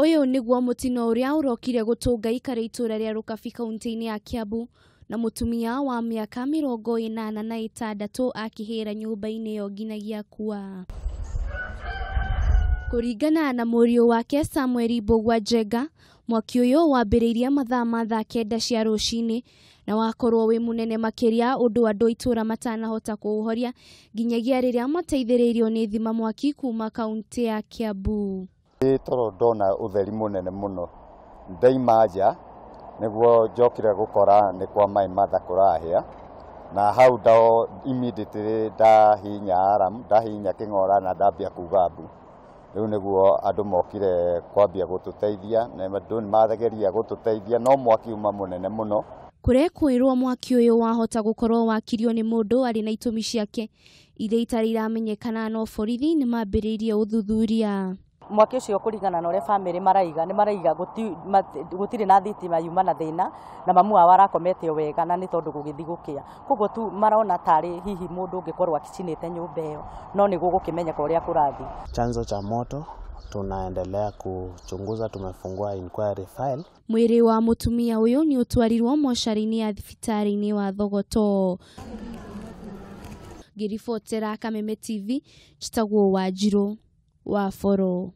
Uyu niguo mutino uria urokire gutunga ikare itura ria Rukabi kaunti-ini ya Kiambu na mutumia wa miaka 86 akihira nyumba-ini yo nginagia kua. Kuringana na murio wake Samuel Mbugua Njenga, mwaki uyu wambiriirie mathaa ma 9 cia rucini na wakorwo wi munene makiria undu andu itura matanahota kuuhoria nginyagia riria mateithiriirio ni thima mwaki kuma kaunti ya Kiambu. Toro ndona utheri munene muno ndaima nja niguo njokire gukora ni kwa mai matha kurahia na hau ndao immediately ndahinya alarm ndahinya king'ora na ndambia kuga mbu. Riu niguo andu mokire kwambia gututeithia na andu nimathegeria gututeithia no mwaki uma munene muno. Kurekwirwo mwaki uyu wahota gukorwo wakirio ni mundu ari na itumi ciake iria itari iramenyekana no borithi ni mambiriirie uthuthuria. Mwaki ucio kuringana na ure family maraiga gutire na thitima yuma na thina na mamu wao arakomete wega na ni tondu gugithigukia koguo tu marona tari hihi mundu ungikorwo akicinite nyumba iyo no ni gugukimenyeka uria kurathi. Chanzo cha moto tunaendelea kuchunguza, tumefungua inquiry file. Mwiri wa mutumia uyu ni utwarirwo moshari-ini ya thibitari-ini wa Thogoto. Ngiribotera Kameme TV, Chitagwo Wanjiru wa Foro.